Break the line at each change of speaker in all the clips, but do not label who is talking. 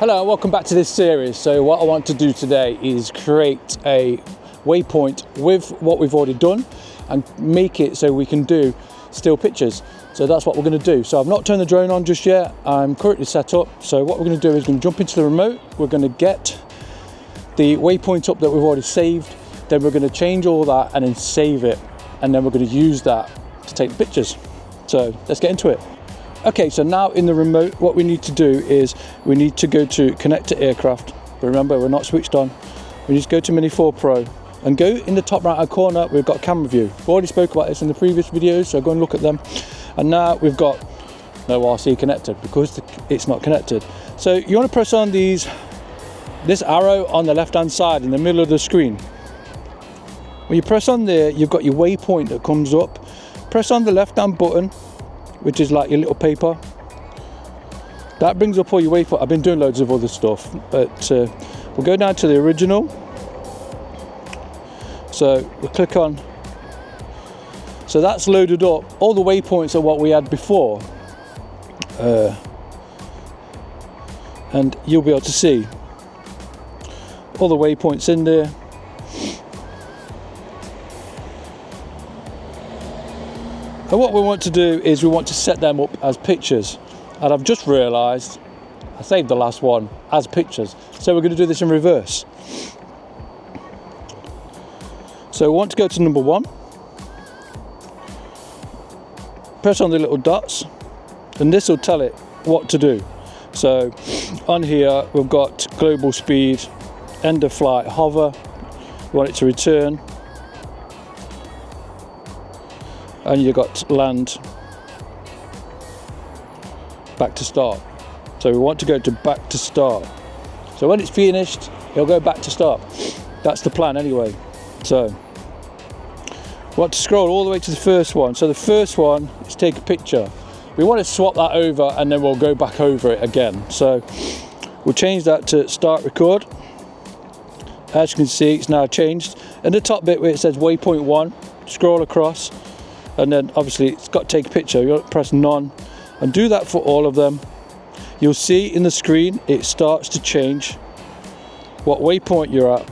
Hello and welcome back to this series. So what I want to do today is create a waypoint with what we've already done and make it so we can do still pictures. So that's what we're going to do. So I've not turned the drone on just yet. I'm currently set up. So what we're going to do is going to jump into the remote. We're going to get the waypoint up that we've already saved. Then we're going to change all that and then save it. And then we're going to use that to take the pictures. So let's get into it. Okay, so now in the remote, what we need to do is we need to go to connect to aircraft. But remember, we're not switched on. We need to go to Mini 4 Pro and go in the top right hand corner. We've got camera view. We've already spoke about this in the previous videos, so go and look at them. And now we've got no RC connected because it's not connected. So you want to press on this arrow on the left hand side in the middle of the screen. When you press on there, you've got your waypoint that comes up. Press on the left hand button, which is like your little paper. That brings up all your waypoint. I've been doing loads of other stuff, but we'll go down to the original. So we'll click on. So that's loaded up. All the waypoints are what we had before. And you'll be able to see all the waypoints in there. And what we want to do is we want to set them up as pictures. And I've just realised I saved the last one as pictures. So we're going to do this in reverse. So we want to go to number 1. Press on the little dots. And this will tell it what to do. So on here we've got global speed, end of flight, hover. We want it to return. And you've got land, back to start. So we want to go to back to start. So when it's finished, it'll go back to start. That's the plan anyway. So we want to scroll all the way to the first one. So the first one is take a picture. We want to swap that over and then we'll go back over it again. So we'll change that to start record. As you can see, it's now changed. In the top bit where it says waypoint 1, scroll across. And then obviously it's got to take a picture. You want to press none and do that for all of them. You'll see in the screen it starts to change what waypoint you're at.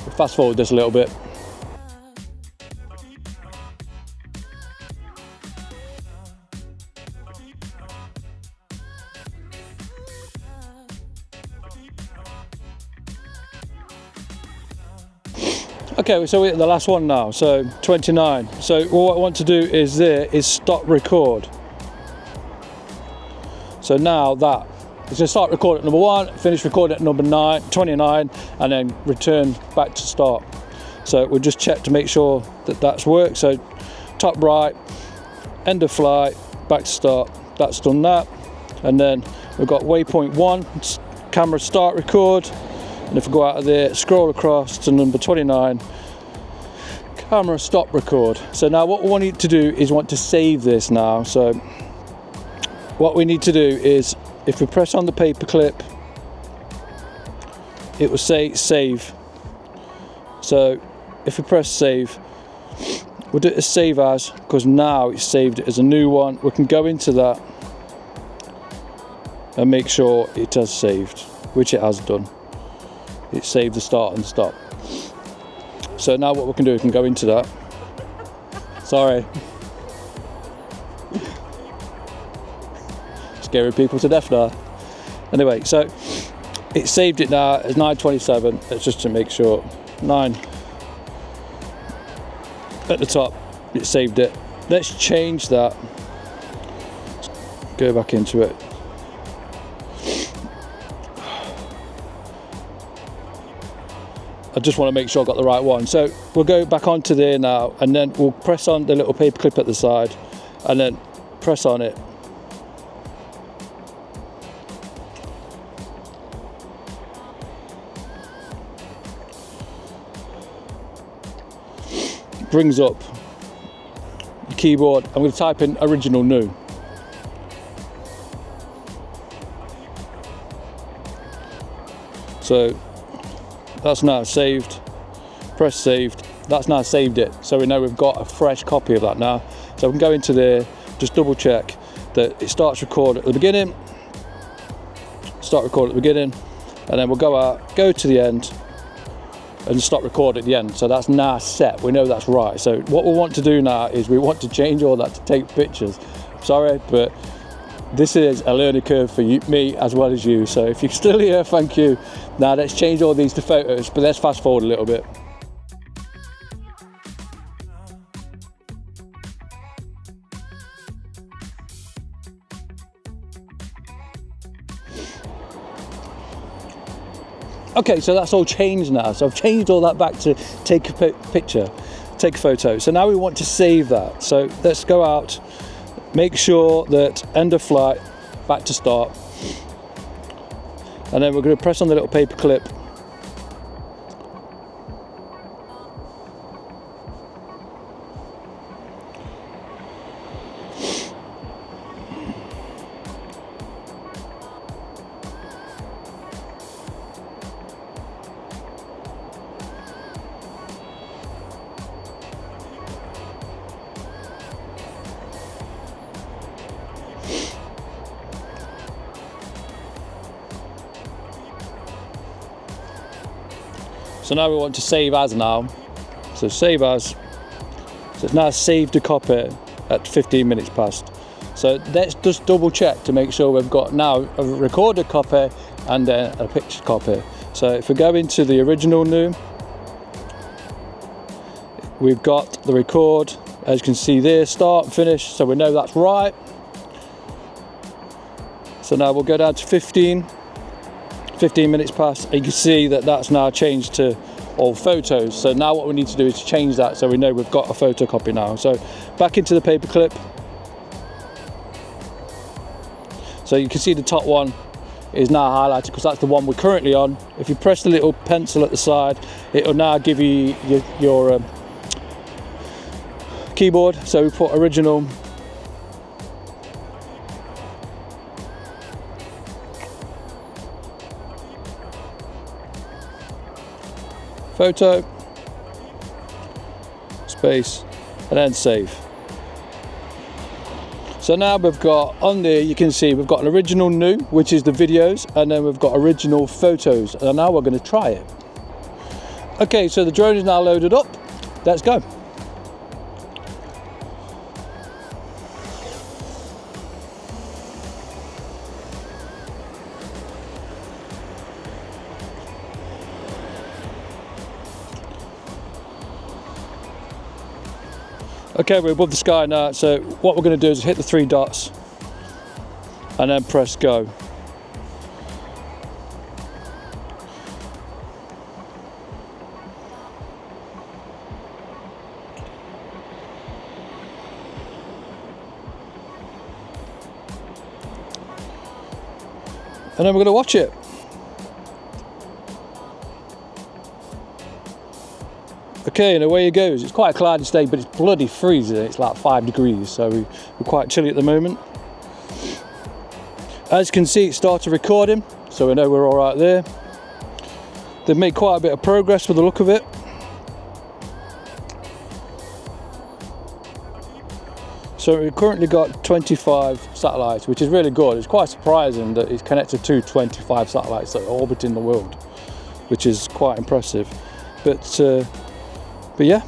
We'll fast forward this a little bit. Okay, so we're at the last one now, so 29. So what I want to do is stop record. So now that it's going to start recording at number 1, finish recording at number 29, and then return back to start. So we'll just check to make sure that that's worked. So top right, end of flight, back to start. That's done that, and then we've got waypoint 1, camera start record. And if we go out of there, scroll across to number 29, camera stop record. So now what we want to do is want to save this now. So what we need to do is if we press on the paper clip, it will say save. So if we press save, we'll do it as save as, because now it's saved it as a new one. We can go into that and make sure it has saved, which it has done. It saved the start and stop. So now what we can do, we can go into that. Sorry. Scaring people to death now. Anyway, so it saved it now as 9:27. It's just to make sure. 9. At the top, it saved it. Let's change that. Go back into it. I just want to make sure I got the right one. So we'll go back onto there now, and then we'll press on the little paper clip at the side, and then press on it. Brings up the keyboard. I'm going to type in original new. So that's now saved. Press saved, that's now saved it, so we know we've got a fresh copy of that now. So we can go into there, just double check that it starts record at the beginning, start record at the beginning, and then we'll go out, go to the end, and stop record at the end. So that's now set, we know that's right. So what we want to do now is we want to change all that to take pictures. Sorry, but this is a learning curve for you, me as well as you. So if you're still here, thank you. Now let's change all these to photos, but let's fast forward a little bit. Okay, so that's all changed now. So I've changed all that back to take a picture, take a photo. So now we want to save that. So let's go out, make sure that end of flight, back to start. And then we're going to press on the little paper clip. So now we want to save as now. So save as. So it's now saved to copy at 15 minutes past. So let's just double check to make sure we've got now a recorded copy and then a picture copy. So if we go into the original new, we've got the record, as you can see there, start and finish. So we know that's right. So now we'll go down to 15 minutes past, and you can see that that's now changed to all photos. So now what we need to do is change that so we know we've got a photocopy now. So back into the paper clip. So you can see the top one is now highlighted because that's the one we're currently on. If you press the little pencil at the side, it will now give you your keyboard. So we put original, photo, space, and then save. So now we've got on there, you can see we've got an original new, which is the videos, and then we've got original photos, and now we're going to try it. Okay, so the drone is now loaded up. Let's go. Okay, we're above the sky now, so what we're going to do is hit the 3 dots and then press go. And then we're going to watch it. Okay, and away it goes. It's quite a cloudy day, but it's bloody freezing. It's like 5 degrees, so we're quite chilly at the moment. As you can see, it started recording, so we know we're all right there. They've made quite a bit of progress with the look of it. So we've currently got 25 satellites, which is really good. It's quite surprising that it's connected to 25 satellites that are orbiting the world, which is quite impressive. But yeah,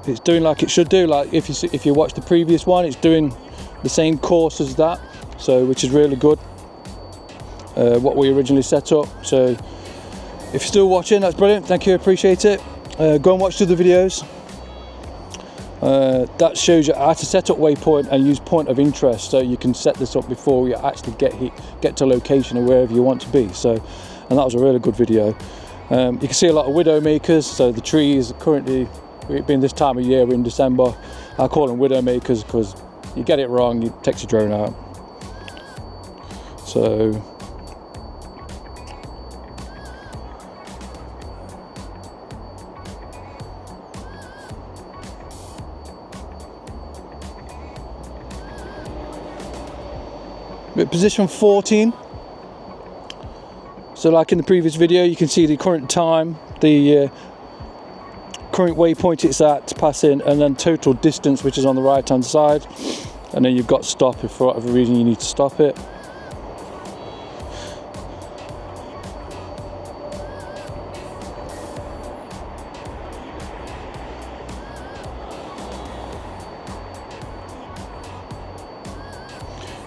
it's doing like it should do. Like if you watch the previous one, it's doing the same course as that, so which is really good. What we originally set up. So if you're still watching, that's brilliant. Thank you, appreciate it. Go and watch the other videos. That shows you how to set up Waypoint and use point of interest, so you can set this up before you actually get to location or wherever you want to be. So, and that was a really good video. You can see a lot of widow makers. So the trees currently, being this time of year, we're in December, I call them widow makers because you get it wrong, you take your drone out. So we're at position 14. So like in the previous video, you can see the current time, the current waypoint it's at, passing, and then total distance, which is on the right hand side, and then you've got stop if for whatever reason you need to stop it.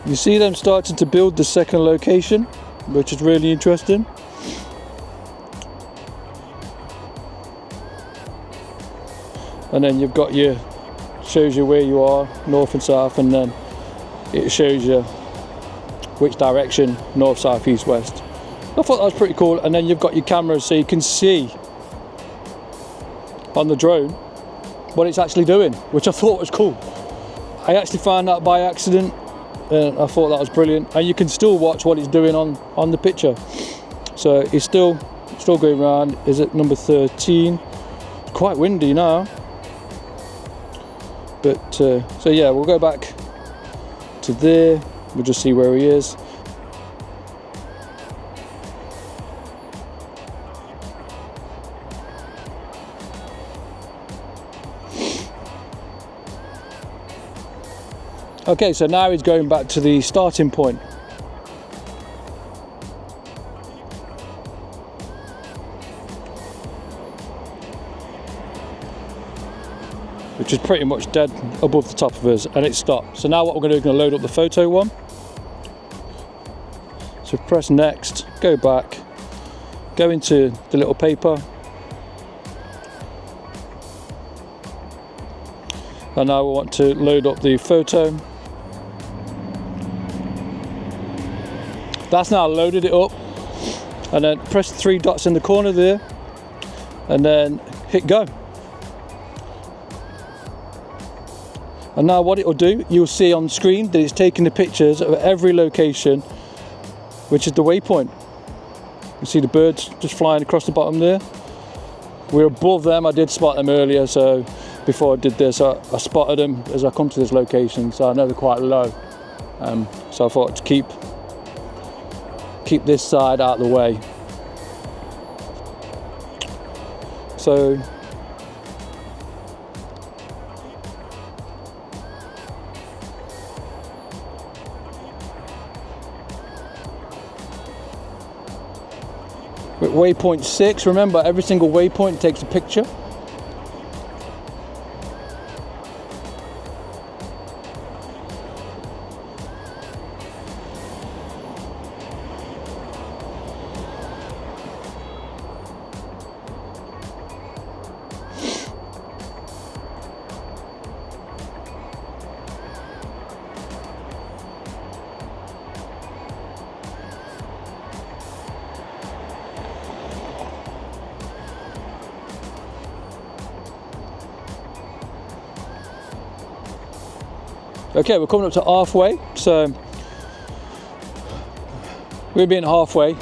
You see them starting to build the second location, which is really interesting. And then you've got your, shows you where you are, north and south, and then it shows you which direction, north, south, east, west. I thought that was pretty cool. And then you've got your cameras, so you can see on the drone what it's actually doing, which I thought was cool. I actually found that by accident, and I thought that was brilliant. And you can still watch what it's doing on the picture. So it's still going around. Is it number 13? It's quite windy now. But so yeah, we'll go back to there. We'll just see where he is. Okay, so now he's going back to the starting point. Which is pretty much dead above the top of us, and it stopped. So now what we're going to do, we're going to load up the photo one. So press next, go back, go into the little paper. And now we want to load up the photo. That's now loaded it up. And then press the 3 dots in the corner there, and then hit go. And now what it will do, you'll see on screen that it's taking the pictures of every location, which is the waypoint. You see the birds just flying across the bottom there. We're above them. I did spot them earlier, so before I did this, I spotted them as I come to this location, so I know they're quite low. So I thought to keep this side out of the way. So with waypoint 6, remember every single waypoint takes a picture. Okay, we're coming up to halfway, so we're being halfway.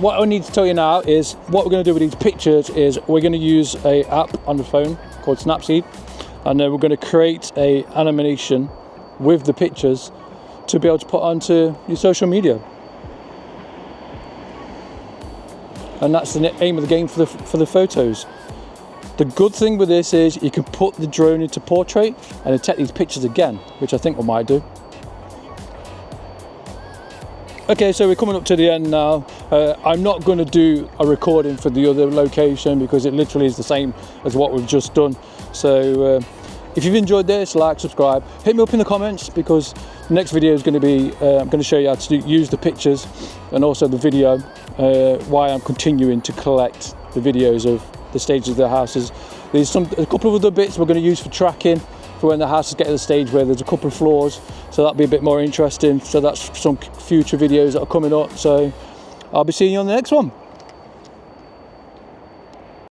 What I need to tell you now is what we're going to do with these pictures is we're going to use an app on the phone called Snapseed, and then we're going to create an animation with the pictures to be able to put onto your social media. And that's the aim of the game for the photos. The good thing with this is you can put the drone into portrait and then take these pictures again, which I think we might do. Okay, so we're coming up to the end now. I'm not going to do a recording for the other location because it literally is the same as what we've just done. So if you've enjoyed this, like, subscribe, hit me up in the comments, because the next video is going to be, I'm going to show you how to use the pictures and also the video, why I'm continuing to collect the videos of the stages of the houses. There's a couple of other bits we're going to use for tracking for when the houses get to the stage where there's a couple of floors, so that'll be a bit more interesting. So that's some future videos that are coming up, so I'll be seeing you on the next one.